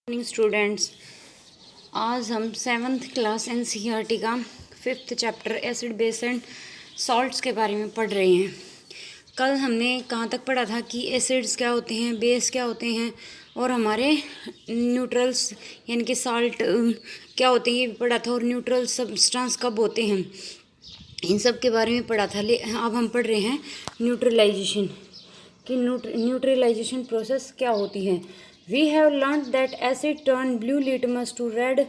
Morning students, आज हम 7th class NCERT का 5th chapter acid base and salts के बारे में पढ़ रहे हैं। कल हमने कहाँ तक पढ़ा था कि एसिड्स क्या होते हैं, बेस क्या होते हैं और हमारे न्यूट्रल्स यानी कि साल्ट क्या होते हैं ये भी पढ़ा था, और न्यूट्रल सब्सटेंस कब होते हैं इन सब के बारे में पढ़ा था। अब हम पढ़ रहे हैं न्यूट्रलाइजेशन कि न्यूट्रलाइजेशन प्रोसेस क्या होती है। We have learn that acid turn blue litmus to red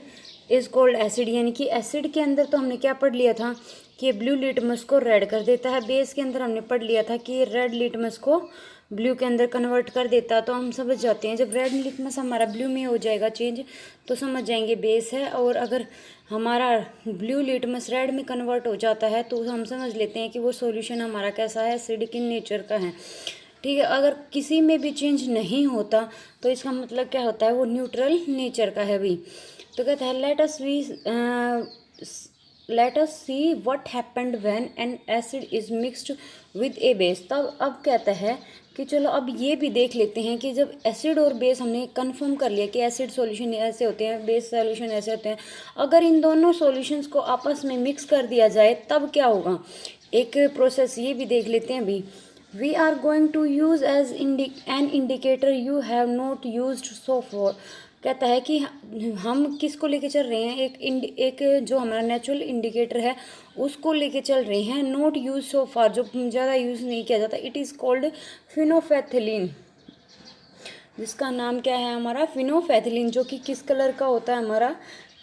is called acid, यानी कि एसिड के अंदर तो हमने क्या पढ़ लिया था कि ये ब्लू लिटमस को रेड कर देता है। बेस के अंदर हमने पढ़ लिया था कि ये रेड लिटमस को ब्लू के अंदर कन्वर्ट कर देता है। तो हम समझ जाते हैं जब रेड लिटमस हमारा ब्लू में हो जाएगा चेंज तो समझ जाएंगे बेस है, और अगर हमारा ब्लू लिटमस रेड में कन्वर्ट हो जाता है तो हम समझ लेते हैं कि वो सॉल्यूशन हमारा कैसा है, एसिडिक इन नेचर का है। ठीक है, अगर किसी में भी चेंज नहीं होता तो इसका मतलब क्या होता है, वो न्यूट्रल नेचर का है भी। तो कहता है let us see what happened when an acid is mixed with A base. तब अब कहता है कि चलो अब ये भी देख लेते हैं कि जब एसिड और बेस हमने कंफर्म कर लिया कि एसिड सॉल्यूशन ऐसे होते हैं, बेस सॉल्यूशन ऐसे होते हैं, अगर इन दोनों सॉल्यूशंस को आपस में मिक्स कर दिया जाए तब क्या होगा, एक प्रोसेस ये भी देख लेते हैं अभी। We are going to use as an indicator you have not used so far। कहता है कि हम किसको लेके चल रहे हैं, एक जो हमारा नेचुरल इंडिकेटर है उसको लेके चल रहे हैं, नॉट यूज सो फार, जो ज़्यादा यूज़ नहीं किया जाता। इट इज़ कॉल्ड फिनोफेथिलीन, जिसका नाम क्या है हमारा फिनोफेथिलीन, जो कि किस कलर का होता है, हमारा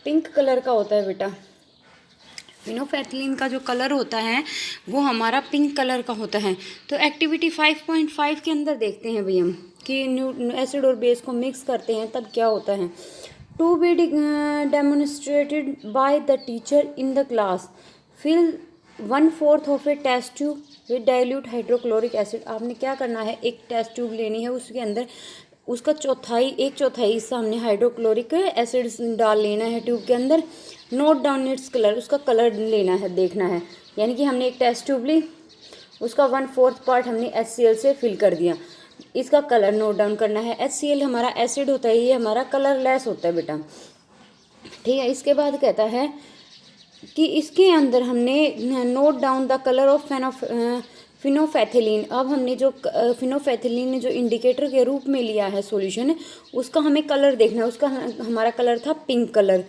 पिंक कलर का होता है बेटा। फिनोफेथिलीन का जो कलर होता है वो हमारा पिंक कलर का होता है। तो एक्टिविटी 5.5 के अंदर देखते हैं भाई हम कि एसिड और बेस को मिक्स करते हैं तब क्या होता है। To be demonstrated by the teacher in the class, fill 1/4 of a test tube with dilute hydrochloric acid. आपने क्या करना है, एक टेस्ट ट्यूब लेनी है, उसके अंदर उसका एक चौथाई हिस्सा हमने हाइड्रोक्लोरिक एसिड डाल लेना है ट्यूब के अंदर। नोट डाउन इट्स कलर, उसका कलर लेना है, देखना है, यानी कि हमने एक टेस्ट ट्यूब ली, उसका 1/4 पार्ट हमने HCl से फिल कर दिया, इसका कलर नोट डाउन करना है। HCl हमारा एसिड होता है, ये हमारा कलरलेस होता है बेटा। ठीक है, इसके बाद कहता है कि इसके अंदर हमने note down the colour of phenolphthalein. अब हमने जो फिनोफेथिलीन ने जो इंडिकेटर के रूप में लिया है सॉल्यूशन, उसका हमें कलर देखना है, उसका हमारा कलर था पिंक कलर।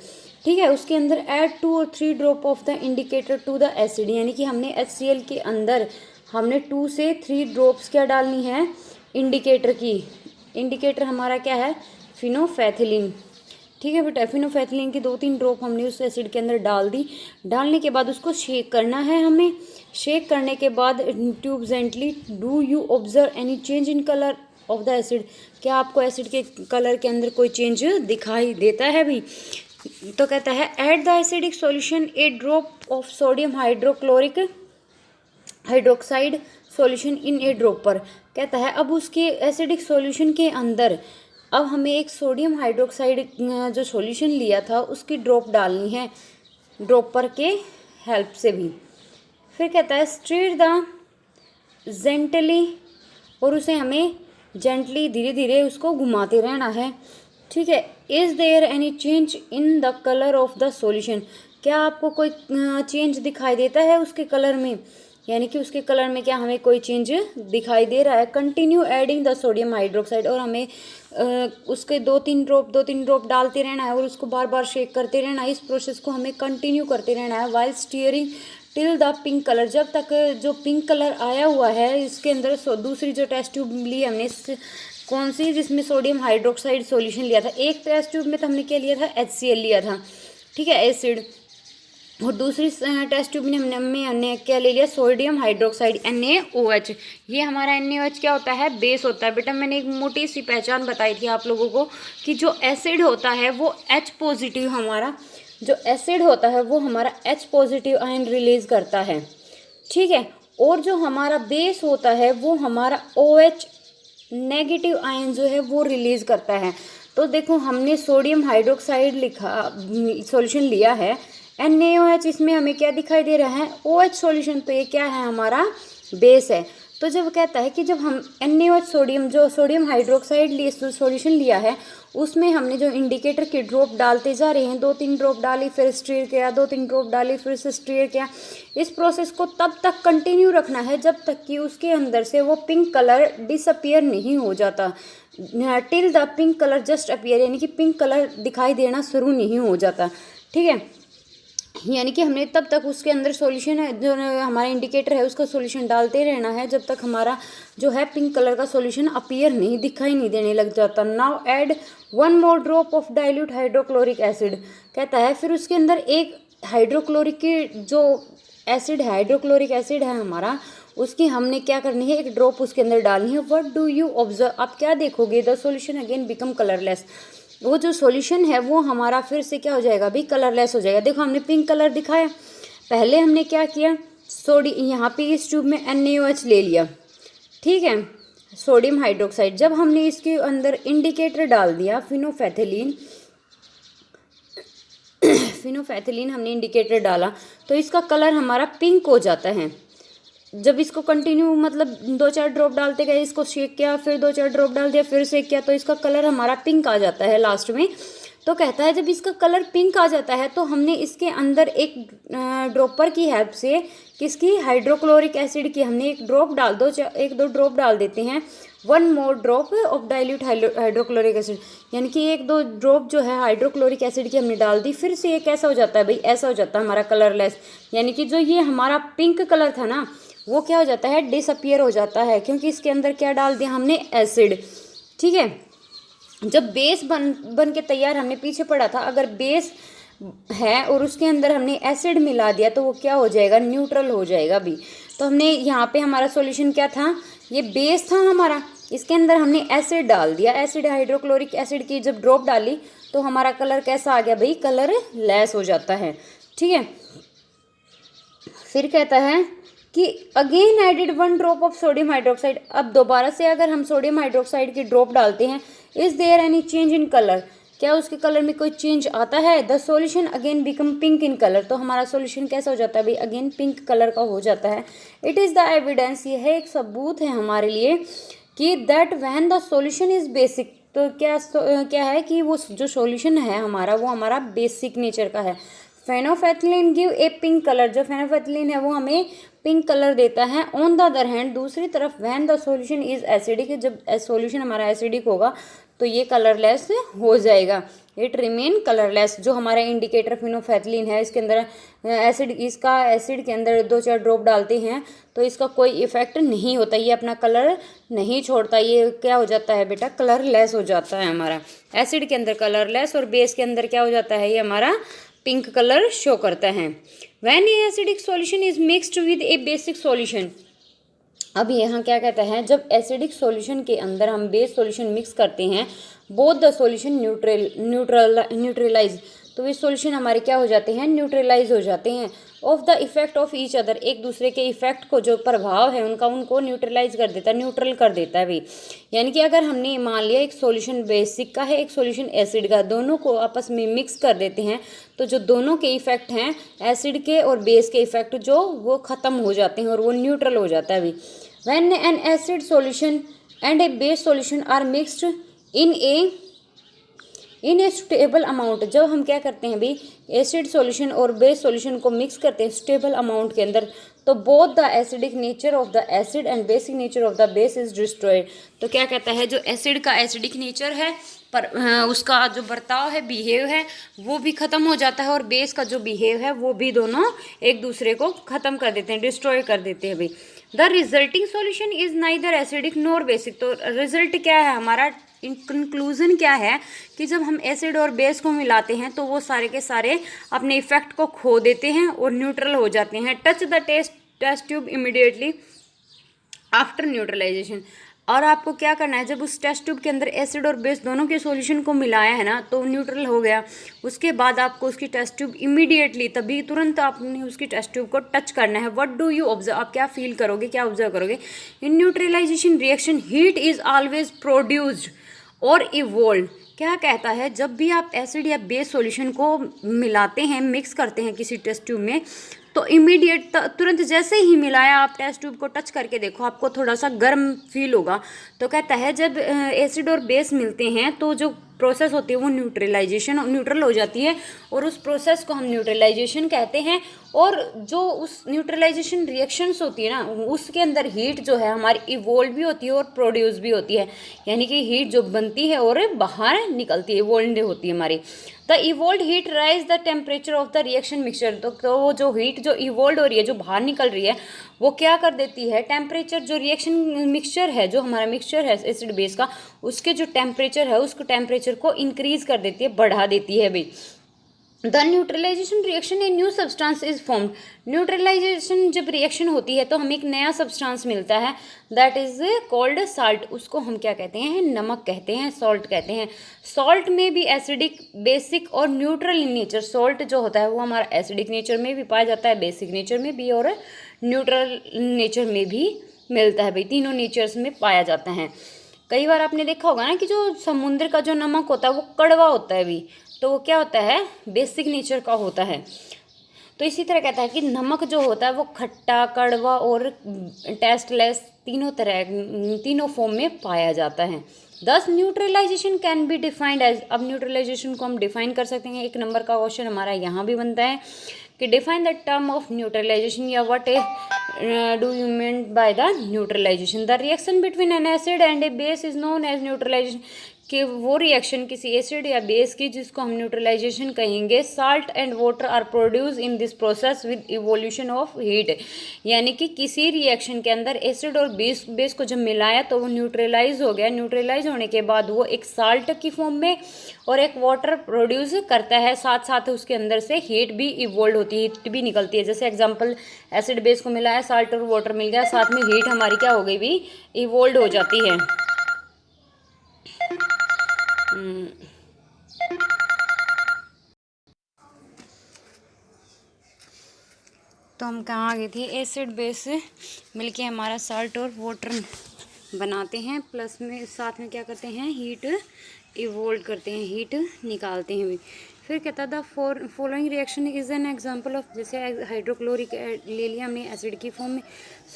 ठीक है, उसके अंदर ऐड 2 और 3 drop of the indicator to the acid, यानी कि हमने HCl के अंदर हमने 2 से 3 ड्रॉप्स क्या डालनी है, इंडिकेटर की। इंडिकेटर हमारा क्या है, फिनोफेथिलीन। ठीक है बेटा, फिनोफेथिलीन की 2-3 ड्रॉप हमने उस एसिड के अंदर डाल दी। डालने के बाद उसको शेक करना है हमें। शेक करने के बाद tube gently, do you observe any change in colour of the acid, क्या आपको एसिड के कलर के अंदर कोई चेंज दिखाई देता है भी। तो कहता है add the acidic solution A drop of sodium hydroxide solution in A drop पर। कहता है अब उसके एसिडिक सॉल्यूशन के अंदर अब हमें एक सोडियम हाइड्रोक्साइड जो सॉल्यूशन लिया था उसकी ड्रॉप डालनी है, ड्रॉपर के हेल्प से भी। फिर कहता है स्टीर द जेंटली, और उसे हमें जेंटली धीरे धीरे उसको घुमाते रहना है। ठीक है, is there any change in the colour of the solution, क्या आपको कोई चेंज दिखाई देता है उसके कलर में, यानी कि उसके कलर में क्या हमें कोई चेंज दिखाई दे रहा है। Continue adding the sodium hydroxide, और हमें उसके 2-3 ड्रॉप डालते रहना है और उसको बार बार शेक करते रहना है। इस प्रोसेस को हमें कंटिन्यू करते रहना है while steering till the pink colour, जब तक जो पिंक कलर आया हुआ है इसके अंदर। दूसरी जो टेस्ट ट्यूब ली हमने कौन सी, जिसमें सोडियम हाइड्रोक्साइड सॉल्यूशन लिया था, एक टेस्ट ट्यूब में तो हमने क्या लिया था, HCl लिया था, ठीक है, एसिड, और दूसरी टेस्ट ट्यूब में हमने क्या ले लिया, सोडियम हाइड्रोक्साइड NaOH। ये हमारा NaOH क्या होता है, बेस होता है बेटा। मैंने एक मोटी सी पहचान बताई थी आप लोगों को कि जो एसिड होता है वो H पॉजिटिव, हमारा जो एसिड होता है वो हमारा H पॉजिटिव आयन रिलीज करता है। ठीक है, और जो हमारा बेस होता है वो हमारा OH नेगेटिव आयन जो है वो रिलीज करता है। तो देखो हमने सोडियम हाइड्रोक्साइड लिखा सॉल्यूशन लिया है, NaOH, इसमें हमें क्या दिखाई दे रहा है, OH सॉल्यूशन, तो ये क्या है, हमारा बेस है। तो जब कहता है कि जब हम NaOH सोडियम हाइड्रोक्साइड सॉल्यूशन लिया है उसमें हमने जो इंडिकेटर की ड्रॉप डालते जा रहे हैं, 2-3 ड्रॉप डाली फिर स्टीयर किया, 2-3 ड्रॉप डाली फिर से स्टीयर किया। इस प्रोसेस को तब तक कंटिन्यू रखना है जब तक कि उसके अंदर से वो पिंक कलर डिसअपियर नहीं हो जाता, till the pink colour just appear, यानी कि पिंक कलर दिखाई देना शुरू नहीं हो जाता। ठीक है, यानी कि हमने तब तक उसके अंदर सॉल्यूशन है जो हमारा इंडिकेटर है उसका सॉल्यूशन डालते रहना है जब तक हमारा जो है पिंक कलर का सॉल्यूशन अपीयर नहीं, दिखाई नहीं देने लग जाता। Now add 1 more drop of dilute hydrochloric acid, कहता है फिर उसके अंदर एक हाइड्रोक्लोरिक की जो एसिड है, हाइड्रोक्लोरिक एसिड है हमारा, उसकी हमने क्या करनी है, एक ड्रॉप उसके अंदर डालनी है। व्हाट डू यू ऑब्जर्व, आप क्या देखोगे, the solution again become colourless, वो जो सॉल्यूशन है वो हमारा फिर से क्या हो जाएगा भाई, कलरलेस हो जाएगा। देखो हमने पिंक कलर दिखाया, पहले हमने क्या किया, यहाँ पे इस ट्यूब में NaOH ले लिया, ठीक है, सोडियम हाइड्रोक्साइड। जब हमने इसके अंदर इंडिकेटर डाल दिया फिनोफेथिलीन, फिनोफेथिलीन हमने इंडिकेटर डाला तो इसका कलर हमारा पिंक हो जाता है। जब इसको कंटिन्यू मतलब 2-4 ड्रॉप डालते गए, इसको शेक किया, फिर 2-4 ड्रॉप डाल दिया, फिर शेक किया, तो इसका कलर हमारा पिंक आ जाता है लास्ट में। तो कहता है जब इसका कलर पिंक आ जाता है तो हमने इसके अंदर एक ड्रॉपर की हेल्प से, किसकी, हाइड्रोक्लोरिक एसिड की, हमने एक दो ड्रॉप डाल देते हैं। 1 more drop of dilute hydrochloric acid, यानी कि 1-2 ड्रॉप जो है हाइड्रोक्लोरिक एसिड की हमने डाल दी। फिर से ये कैसा हो जाता है भाई, ऐसा हो जाता है हमारा कलरलेस, यानी कि जो ये हमारा पिंक कलर था ना वो क्या हो जाता है, डिसअपियर हो जाता है, क्योंकि इसके अंदर क्या डाल दिया हमने, एसिड। ठीक है, जब बेस बन के तैयार, हमने पीछे पढ़ा था, अगर बेस है और उसके अंदर हमने एसिड मिला दिया तो वो क्या हो जाएगा, न्यूट्रल हो जाएगा भी। तो हमने यहाँ पे हमारा सॉल्यूशन क्या था, ये बेस था हमारा, इसके अंदर हमने एसिड डाल दिया, एसिड हाइड्रोक्लोरिक एसिड की जब ड्रॉप डाली तो हमारा कलर कैसा आ गया भाई, कलर लेस हो जाता है। ठीक है, फिर कहता है कि again added 1 drop of sodium hydroxide, अब दोबारा से अगर हम सोडियम हाइड्रोक्साइड की ड्रॉप डालते हैं, is there any change in colour, क्या उसके कलर में कोई चेंज आता है, the solution again become pink in colour, तो हमारा सॉल्यूशन कैसा हो जाता है भाई, अगेन पिंक कलर का हो जाता है। इट इज़ द एविडेंस, ये है एक सबूत है हमारे लिए कि that when the solution is basic, तो क्या है कि वो जो सॉल्यूशन है हमारा वो हमारा बेसिक नेचर का है। फेनोफेथिलीन गिव ए पिंक कलर, जो फेनोफेथिलीन है वो हमें पिंक कलर देता है। ऑन द अदर हैंड, दूसरी तरफ when the solution is acidic, जब सॉल्यूशन हमारा एसिडिक होगा तो ये कलरलेस हो जाएगा, इट रिमेन कलरलेस। जो हमारा इंडिकेटर फिनोफेथिलीन है इसके अंदर एसिड, इसका एसिड के अंदर 2-4 ड्रॉप डालते हैं तो इसका कोई इफेक्ट नहीं होता, ये अपना कलर नहीं छोड़ता, ये क्या हो जाता है बेटा, कलरलेस हो जाता है हमारा। एसिड के अंदर कलरलेस और बेस के अंदर क्या हो जाता है, ये हमारा पिंक कलर शो करता है। When A acidic solution is mixed with A basic solution, अब यहाँ क्या कहता है, जब एसिडिक सॉल्यूशन के अंदर हम बेस सॉल्यूशन मिक्स करते हैं, बोथ द सॉल्यूशन न्यूट्रलाइज, तो ये सॉल्यूशन हमारे क्या हो जाते हैं, न्यूट्रलाइज हो जाते हैं। Of the effect of each other, एक दूसरे के इफेक्ट को, जो प्रभाव है उनका, उनको न्यूट्रलाइज कर देता है, न्यूट्रल कर देता है भी। यानी कि अगर हमने मान लिया एक सॉल्यूशन बेसिक का है, एक सॉल्यूशन एसिड का, दोनों को आपस में मिक्स कर देते हैं तो जो दोनों के इफेक्ट हैं, एसिड के और बेस के इफेक्ट जो, वो ख़त्म हो जाते हैं और वो न्यूट्रल हो जाता है भी। When an acid solution and a base solution are mixed in a stable amount, जब हम क्या करते हैं भाई, एसिड सॉल्यूशन और बेस सॉल्यूशन को मिक्स करते हैं स्टेबल अमाउंट के अंदर, तो both the acidic nature of the acid and basic nature of the base is destroyed. तो क्या कहता है, जो एसिड का एसिडिक नेचर है पर उसका जो बर्ताव है, बिहेव है, वो भी ख़त्म हो जाता है, और बेस का जो बिहेव है वो भी दोनों एक दूसरे को ख़त्म कर देते हैं, डिस्ट्रॉय कर देते हैं भाई। The resulting solution is neither acidic nor basic, तो रिजल्ट क्या है हमारा, कंक्लूजन क्या है कि जब हम एसिड और बेस को मिलाते हैं तो वो सारे के सारे अपने इफेक्ट को खो देते हैं और न्यूट्रल हो जाते हैं। Touch the test tube immediately after neutralisation, और आपको क्या करना है, जब उस टेस्ट ट्यूब के अंदर एसिड और बेस दोनों के सॉल्यूशन को मिलाया है ना, तो न्यूट्रल हो गया, उसके बाद आपको उसकी टेस्ट ट्यूब इमीडिएटली, तभी तुरंत आपने उसकी टेस्ट ट्यूब को टच करना है। व्हाट डू यू ऑब्जर्व, आप क्या फील करोगे, क्या ऑब्जर्व करोगे, in neutralization reaction heat is always produced और इवोल्व। क्या कहता है, जब भी आप एसिड या बेस सॉल्यूशन को मिलाते हैं, मिक्स करते हैं किसी टेस्ट ट्यूब में, तो इमीडिएट तुरंत जैसे ही मिलाया, आप टेस्ट ट्यूब को टच करके देखो, आपको थोड़ा सा गर्म फील होगा। तो कहता है जब एसिड और बेस मिलते हैं तो जो प्रोसेस होती है वो न्यूट्रल हो जाती है, और उस प्रोसेस को हम न्यूट्रलाइजेशन कहते हैं। और जो उस न्यूट्रलाइजेशन रिएक्शंस होती है ना, उसके अंदर हीट जो है हमारी इवोल्व भी होती है और प्रोड्यूस भी होती है, यानी कि हीट जो बनती है और बाहर निकलती है, इवोल्व होती है हमारी। The evolved heat rise the temperature of the reaction mixture. तो वो जो हीट जो इवोल्ड हो रही है, जो बाहर निकल रही है, वो क्या कर देती है, टेम्परेचर जो रिएक्शन मिक्सचर है, जो हमारा मिक्सचर है एसिड बेस का, उसके जो टेम्परेचर है उसको टेम्परेचर को इंक्रीज कर देती है, बढ़ा देती है भाई। The neutralisation reaction a new substance is formed. Neutralisation जब रिएक्शन होती है तो हमें एक नया सब्सटेंस मिलता है, दैट इज कॉल्ड साल्ट। उसको हम क्या कहते हैं, नमक कहते हैं, सॉल्ट कहते हैं। सॉल्ट में भी एसिडिक, बेसिक और न्यूट्रल इन नेचर। सॉल्ट जो होता है वो हमारा एसिडिक नेचर में भी पाया जाता है, बेसिक नेचर में भी और न्यूट्रल नेचर में भी मिलता है भाई, तीनों नेचर्स में पाया जाता है। कई बार आपने देखा होगा ना कि जो समुद्र का जो नमक होता है वो कड़वा होता है भी, तो वो क्या होता है, बेसिक नेचर का होता है। तो इसी तरह कहता है कि नमक जो होता है वो खट्टा, कड़वा और टेस्टलेस तीनों फॉर्म में पाया जाता है। Thus neutralisation can be defined as. अब न्यूट्रलाइजेशन को हम डिफाइन कर सकते हैं। 1 नंबर का क्वेश्चन हमारा यहाँ भी बनता है कि define the term of neutralization, या what do you mean by the neutralization. The reaction between an acid and a base is known as neutralization. कि वो रिएक्शन किसी एसिड या बेस की जिसको हम न्यूट्रलाइजेशन कहेंगे। Salt and water are produce in this process with evolution of heat. यानी कि किसी रिएक्शन के अंदर एसिड और बेस को जब मिलाया तो वो न्यूट्रलाइज हो गया। न्यूट्रलाइज होने के बाद वो एक साल्ट की फॉर्म में और एक वाटर प्रोड्यूस करता है, साथ साथ उसके अंदर से हीट भी इवोल्व होती है, हीट भी निकलती है। जैसे एग्जाम्पल, एसिड बेस को मिलाया, साल्ट और वाटर मिल गया, साथ में हीट हमारी क्या हो गई भी, इवोल्व हो जाती है। तो हम कहाँ आ गए थे, एसिड बेस मिलके हमारा साल्ट और वाटर बनाते हैं, प्लस में साथ में क्या करते हैं, हीट इवोल्व करते हैं, हीट निकालते हैं भी। फिर कहता था following reaction is an example of. जैसे हाइड्रोक्लोरिक ले लिया हमने एसिड की फॉर्म में,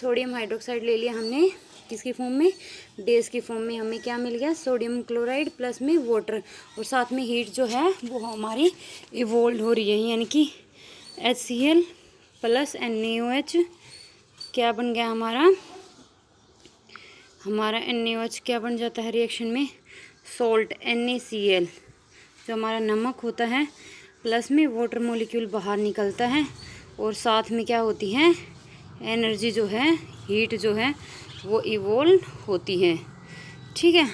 सोडियम हाइड्रोक्साइड ले लिया हमने किसकी फॉर्म में, बेस की फॉर्म में। हमें क्या मिल गया, सोडियम क्लोराइड प्लस में वाटर, और साथ में हीट जो है वो हमारी इवोल्व हो रही है, यानी कि HCl प्लस NaOH क्या बन गया हमारा NaOH क्या बन जाता है रिएक्शन में, सॉल्ट NaCl, जो हमारा नमक होता है, प्लस में वाटर मॉलिक्यूल बाहर निकलता है, और साथ में क्या होती है, एनर्जी जो है, हीट जो है वो इवोल्व होती है। ठीक है,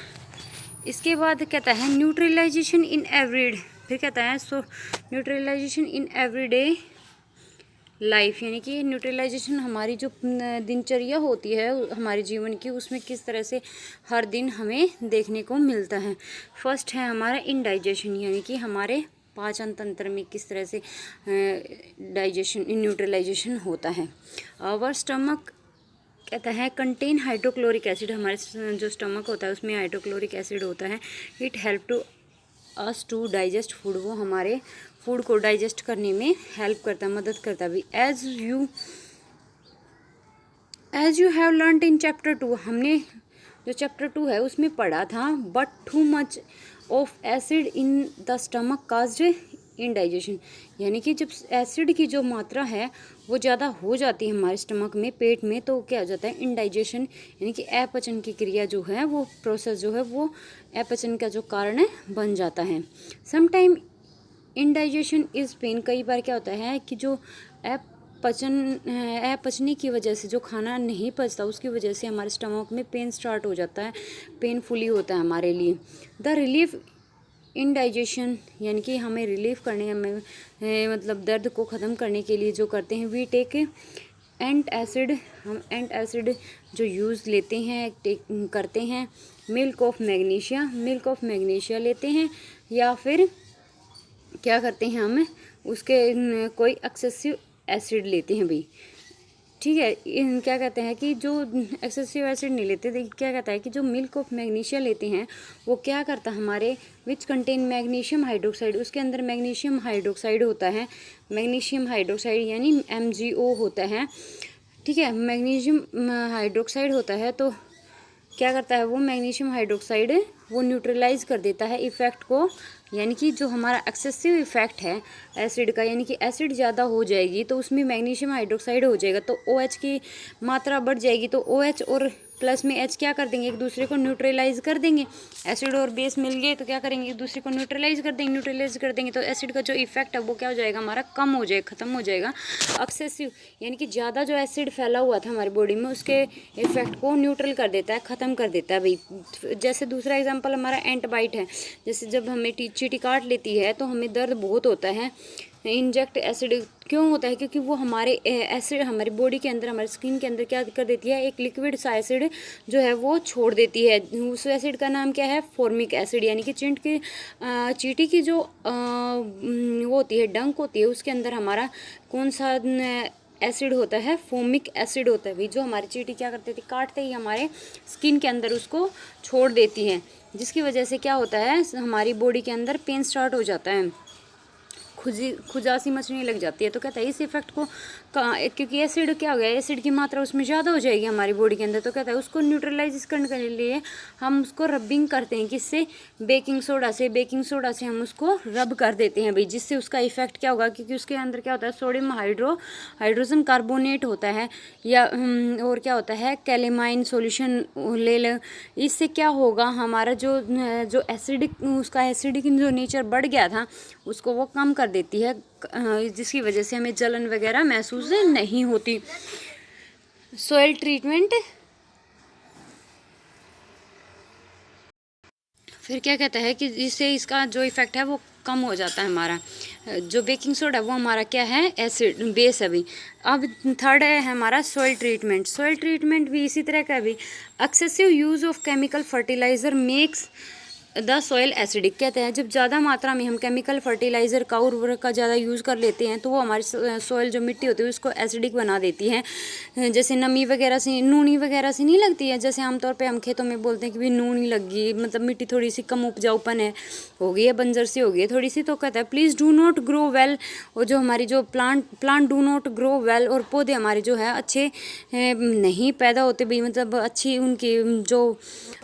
इसके बाद कहता है न्यूट्रलाइजेशन इन एवरीडे। फिर कहता है सो न्यूट्रलाइजेशन इन एवरीडे लाइफ, यानी कि न्यूट्रलाइजेशन हमारी जो दिनचर्या होती है हमारे जीवन की, उसमें किस तरह से हर दिन हमें देखने को मिलता है। फर्स्ट है हमारा इनडाइजेशन, यानी कि हमारे पाचन तंत्र में किस तरह से डाइजेशन न्यूट्रलाइजेशन होता है। आवर स्टमक कहता है कंटेन हाइड्रोक्लोरिक एसिड। हमारे जो स्टमक होता है उसमें हाइड्रोक्लोरिक एसिड होता है। It help to us to digest food, वो हमारे फूड को डाइजेस्ट करने में हेल्प करता है, मदद करता है भी। As you have learned in chapter 2, हमने जो चैप्टर 2 है उसमें पढ़ा था, but too much of acid in the stomach caused indigestion, यानी कि जब एसिड की जो मात्रा है वो ज़्यादा हो जाती है हमारे स्टमक में, पेट में, तो क्या हो जाता है, इनडाइजेशन, यानी कि अपचन की क्रिया जो है, वो प्रोसेस जो है वो अपचन का जो कारण बन जाता है। समटाइम इनडाइजेशन इज़ पेन, कई बार क्या होता है कि जो अपचने की वजह से जो खाना नहीं पचता उसकी वजह से हमारे स्टमक में पेन स्टार्ट हो जाता है, पेनफुली होता है हमारे लिए। द रिलीफ इनडाइजेशन, यानी कि हमें रिलीफ करने में मतलब दर्द को ख़त्म करने के लिए जो करते हैं, वी टेक एंट एसिड, हम एंट एसिड जो यूज़ लेते हैं करते हैं। मिल्क ऑफ मैग्नीशिया लेते हैं, या फिर क्या करते हैं हम उसके कोई एक्सेसिव एसिड लेते हैं भाई। ठीक है, क्या कहते हैं कि जो एक्सेसिव एसिड नहीं लेते, क्या कहता है कि जो मिल्क ऑफ मैग्नीशिया लेते हैं वो क्या करता है हमारे, विच कंटेन मैग्नीशियम हाइड्रोक्साइड, उसके अंदर मैग्नीशियम हाइड्रोक्साइड होता है, मैग्नीशियम हाइड्रोक्साइड यानी MgO होता है। ठीक है, मैग्नीशियम हाइड्रोक्साइड होता है, तो क्या करता है वो मैग्नीशियम हाइड्रोक्साइड वो न्यूट्रलाइज कर देता है इफ़ेक्ट को, यानी कि जो हमारा एक्सेसिव इफेक्ट है एसिड का, यानी कि एसिड ज़्यादा हो जाएगी तो उसमें मैग्नीशियम हाइड्रोक्साइड हो जाएगा तो OH की मात्रा बढ़ जाएगी, तो OH और प्लस में H क्या कर देंगे, एक दूसरे को न्यूट्रलाइज कर देंगे। एसिड और बेस मिल गए तो क्या करेंगे, एक दूसरे को न्यूट्रलाइज कर देंगे, तो एसिड का जो इफेक्ट है वो क्या हो जाएगा हमारा, कम हो जाएगा, ख़त्म हो जाएगा। एक्सेसिव यानी कि ज़्यादा जो एसिड फैला हुआ था हमारी बॉडी में उसके इफेक्ट को न्यूट्रल कर देता है, ख़त्म कर देता है भाई। जैसे दूसरा एग्जाम्पल हमारा एंटीबाइट है, जैसे जब हमें चींटी काट लेती है तो हमें दर्द बहुत होता है, इंजेक्ट एसिड क्यों होता है, क्योंकि वो हमारे एसिड हमारी बॉडी के अंदर, हमारी स्किन के अंदर क्या कर देती है, एक लिक्विड सा एसिड जो है वो छोड़ देती है। उस एसिड का नाम क्या है, फॉर्मिक एसिड, यानी कि चींटी की जो वो होती है, डंक होती है, उसके अंदर हमारा कौन सा एसिड होता है, फोमिक एसिड होता है भाई, जो हमारी चींटी क्या करती थी, काटते ही हमारे स्किन के अंदर उसको छोड़ देती है, जिसकी वजह से क्या होता है हमारी बॉडी के अंदर पेन स्टार्ट हो जाता है, खुजासी मचने लग जाती है। तो कहता है इस इफेक्ट को क्योंकि एसिड क्या हो गया, एसिड की मात्रा उसमें ज़्यादा हो जाएगी हमारी बॉडी के अंदर, तो कहता है उसको न्यूट्रलाइज करने के लिए हम उसको रबिंग करते हैं, किससे, बेकिंग सोडा से हम उसको रब कर देते हैं भाई, जिससे उसका इफेक्ट क्या होगा, क्योंकि उसके अंदर क्या होता है, सोडियम हाइड्रोजन कार्बोनेट होता है, या और क्या होता है, कैलेमाइन सॉल्यूशन ले लें। इससे क्या होगा हमारा जो एसिडिक उसका एसिडिक जो नेचर बढ़ गया था उसको वो कम कर देती है, जिसकी वजह से हमें जलन वगैरह महसूस नहीं होती। सॉइल ट्रीटमेंट फिर क्या कहता है कि जिससे इसका जो इफेक्ट है वो कम हो जाता है हमारा। जो बेकिंग सोडा वो हमारा क्या है, एसिड बेस अभी। अब थर्ड है हमारा सॉइल ट्रीटमेंट भी इसी तरह का भी। Excessive use of chemical fertiliser makes the soil acidic. कहते हैं जब ज़्यादा मात्रा में हम केमिकल फर्टिलाइज़र का उर्वरक का ज़्यादा यूज़ कर लेते हैं तो वो हमारी सॉइल जो मिट्टी होती है उसको एसिडिक बना देती है। जैसे नमी वगैरह से, नूनी वगैरह से नहीं लगती है, जैसे आमतौर पे हम खेतों में बोलते हैं कि भाई नूनी लग गई, मतलब मिट्टी थोड़ी सी कम उपजाऊपन है, हो गई है, बंजर सी हो गई है थोड़ी सी, तो कहता है please do not grow well. और जो हमारी जो plant do not grow well, और पौधे हमारे जो है अच्छे नहीं पैदा होते भाई, मतलब अच्छी उनकी जो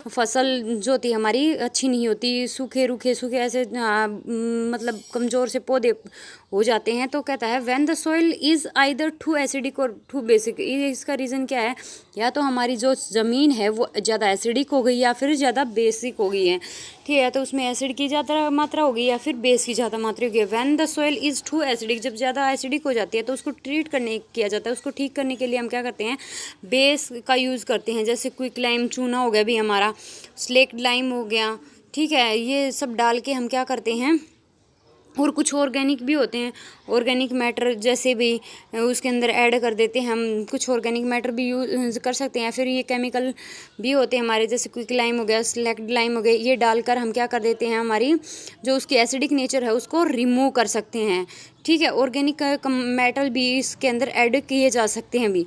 फसल जो होती है हमारी अच्छी नहीं होती, सूखे ऐसे मतलब कमज़ोर से पौधे हो जाते हैं। तो कहता है when the soil is either too acidic और टू बेसिक। इसका रीज़न क्या है, या तो हमारी जो ज़मीन है वो ज़्यादा एसिडिक हो गई या फिर ज़्यादा बेसिक हो गई है, ठीक है, तो उसमें एसिड की ज़्यादा मात्रा हो गई या फिर बेस की ज़्यादा मात्रा हो गई। When the soil is too acidic, जब ज़्यादा एसिडिक हो जाती है तो उसको किया जाता है, उसको ठीक करने के लिए हम क्या करते हैं, बेस का यूज़ करते हैं। जैसे क्विक लाइम चूना हो गया भी हमारा, स्लेक्ट लाइम हो गया, ठीक है, ये सब डाल के हम क्या करते हैं, और कुछ ऑर्गेनिक भी होते हैं, ऑर्गेनिक मैटर जैसे भी उसके अंदर ऐड कर देते हैं हम, कुछ ऑर्गेनिक मैटर भी यूज़ कर सकते हैं। फिर ये केमिकल भी होते हैं हमारे, जैसे क्विक लाइम हो गया, सेलेक्ट लाइम हो गया, ये डालकर हम क्या कर देते हैं, हमारी जो उसकी एसिडिक नेचर है उसको रिमूव कर सकते हैं, ठीक है। ऑर्गेनिक मैटर भी इसके अंदर ऐड किए जा सकते हैं भी,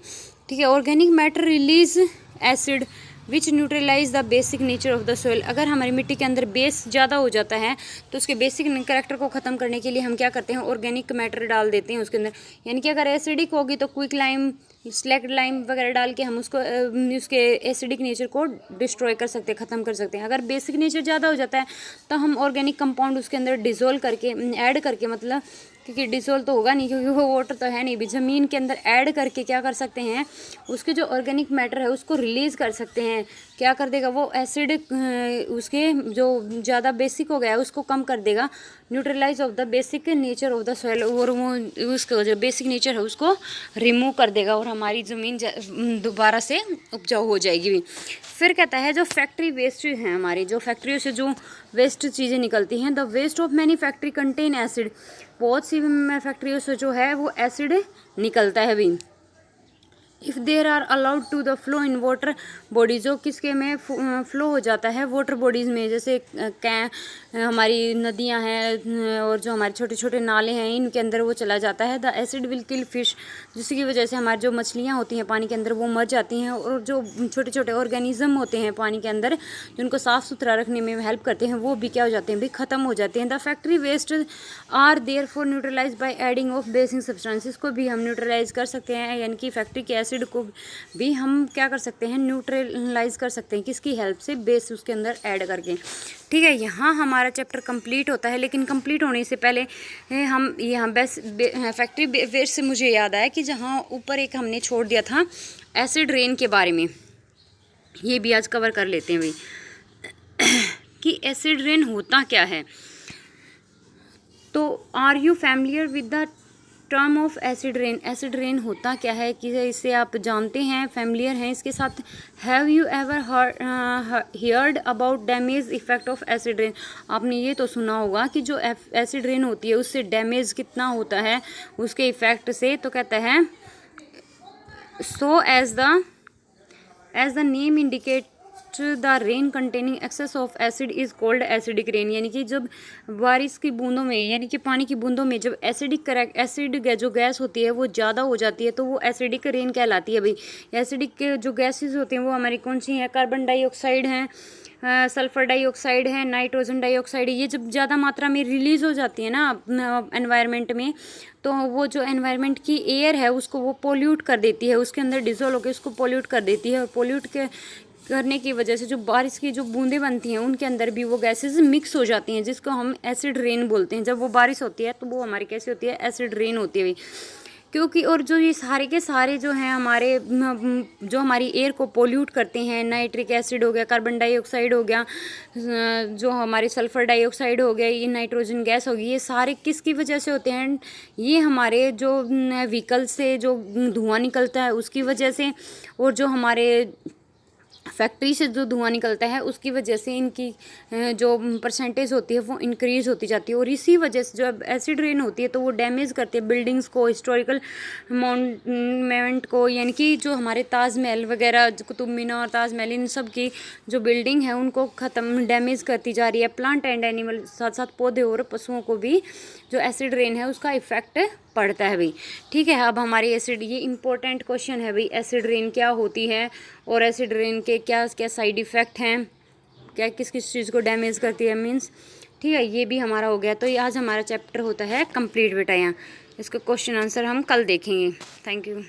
ठीक है। Organic matter release acid which neutralise the basic nature of the soil. अगर हमारी मिट्टी के अंदर बेस ज़्यादा हो जाता है तो उसके बेसिक कैरेक्टर को ख़त्म करने के लिए हम क्या करते हैं, ऑर्गेनिक मैटर डाल देते हैं उसके अंदर। यानी कि अगर एसिडिक होगी तो क्विक लाइम, स्लेक्ट लाइम वगैरह डाल के हम उसको उसके एसिडिक नेचर को डिस्ट्रॉय कर सकते हैं, ख़त्म कर सकते हैं। अगर बेसिक नेचर ज़्यादा हो जाता है तो हम ऑर्गेनिक कंपाउंड उसके अंदर डिज़ोल्व करके, ऐड करके, मतलब क्योंकि डिसोल्व तो होगा नहीं क्योंकि वो वाटर तो है नहीं भी, ज़मीन के अंदर ऐड करके क्या कर सकते हैं, उसके जो ऑर्गेनिक मैटर है उसको रिलीज़ कर सकते हैं। क्या कर देगा वो, एसिड उसके जो ज़्यादा बेसिक हो गया है उसको कम कर देगा, neutralise of the basic nature of the soil, और वो उसका जो बेसिक नेचर है उसको रिमूव कर देगा और हमारी ज़मीन दोबारा से उपजाऊ हो जाएगी। फिर कहता है जो फैक्ट्री वेस्ट हैं हमारी, जो फैक्ट्रियों से जो वेस्ट चीज़ें निकलती हैं, the waste of many factory contain acid. बहुत सी फैक्ट्रियों से जो है वो एसिड निकलता है भी। If there are allowed to the flow in water bodies, जो किसके में फ्लो हो जाता है, वाटर बॉडीज़ में, जैसे हमारी नदियां हैं और जो हमारे छोटे छोटे नाले हैं इनके अंदर वो चला जाता है। The acid will kill fish, जिसकी वजह से हमारी जो मछलियां होती हैं पानी के अंदर वो मर जाती हैं, और जो छोटे छोटे ऑर्गेनिज्म होते हैं पानी के अंदर जिनको साफ़ सुथरा रखने में हेल्प करते हैं वो भी क्या हो जाते हैं भी, ख़त्म हो जाते हैं। The factory waste are therefore neutralise by adding of basic substances, को भी हम न्यूट्रलाइज कर सकते हैं, यानी कि फैक्ट्री के एसिड को भी हम क्या कर सकते हैं, न्यूट्रलाइज कर सकते हैं, किसकी हेल्प से, बेस उसके अंदर ऐड करके। ठीक है, यहाँ हमारा चैप्टर कंप्लीट होता है। लेकिन कंप्लीट होने से पहले हम यहाँ फैक्ट्री बेस से मुझे याद आया कि जहाँ ऊपर एक हमने छोड़ दिया था एसिड रेन के बारे में, ये भी आज कवर कर लेते हैं भाई कि एसिड रेन होता क्या है। तो are you familiar with the term of acid rain? Acid rain होता क्या है कि इसे आप जानते हैं, फैमिलियर हैं इसके साथ। Have you ever heard about damage effect of acid rain? आपने ये तो सुना होगा कि जो एसिड रेन होती है उससे डैमेज कितना होता है उसके इफेक्ट से। तो कहता है so as the name indicate the rain containing excess of acid is called acidic rain. यानी कि जब बारिश की बूंदों में, यानी कि पानी की बूंदों में जब एसिड जो गैस होती है वो ज़्यादा हो जाती है तो वो एसिडिक रेन कहलाती है भाई। एसिडिक जो गैसेस होती हैं वो हमारी कौन सी हैं? कार्बन डाइऑक्साइड हैं, सल्फर डाइऑक्साइड है, नाइट्रोजन डाइऑक्साइड है। ये जब ज़्यादा मात्रा में रिलीज़ हो जाती है ना एनवायरनमेंट में, तो वो जो एनवायरनमेंट की एयर है उसको वो पोल्यूट कर देती है, उसके अंदर डिसॉल्व होकर उसको पोल्यूट कर देती है। और पोल्यूट करने की वजह से जो बारिश की जो बूंदें बनती हैं उनके अंदर भी वो गैसेस मिक्स हो जाती हैं, जिसको हम एसिड रेन बोलते हैं। जब वो बारिश होती है तो वो हमारी कैसी होती है? एसिड रेन होती है भाई। क्योंकि और जो ये सारे के सारे जो हैं हमारे जो हमारी एयर को पोल्यूट करते हैं, नाइट्रिक एसिड हो गया, कार्बन डाइऑक्साइड हो गया, जो हमारे सल्फर डाइऑक्साइड हो गया, ये नाइट्रोजन गैस होगी, ये सारे किसकी वजह से होते हैं? ये हमारे जो व्हीकल से जो धुआं निकलता है उसकी वजह से, और जो हमारे फैक्ट्री से जो धुआं निकलता है उसकी वजह से इनकी जो परसेंटेज होती है वो इंक्रीज़ होती जाती है। और इसी वजह से जब एसिड रेन होती है तो वो डैमेज करती है बिल्डिंग्स को, हिस्टोरिकल मॉन्यूमेंट को, यानी कि जो हमारे ताजमहल वगैरह, कुतुब मीनार, ताजमहल, इन सब की जो बिल्डिंग है उनको डैमेज करती जा रही है। प्लांट एंड एनिमल, साथ साथ पौधे और पशुओं को भी जो एसिड रेन है उसका इफेक्ट पड़ता है भाई। ठीक है, अब हमारी एसिड, ये इंपॉर्टेंट क्वेश्चन है भाई, एसिड रेन क्या होती है और एसिड रेन के क्या क्या साइड इफ़ेक्ट हैं, क्या किस किस चीज़ को डैमेज करती है मीन्स। ठीक है, ये भी हमारा हो गया। तो ये आज हमारा चैप्टर होता है कंप्लीट बेटा। यहाँ इसका क्वेश्चन आंसर हम कल देखेंगे। Thank you.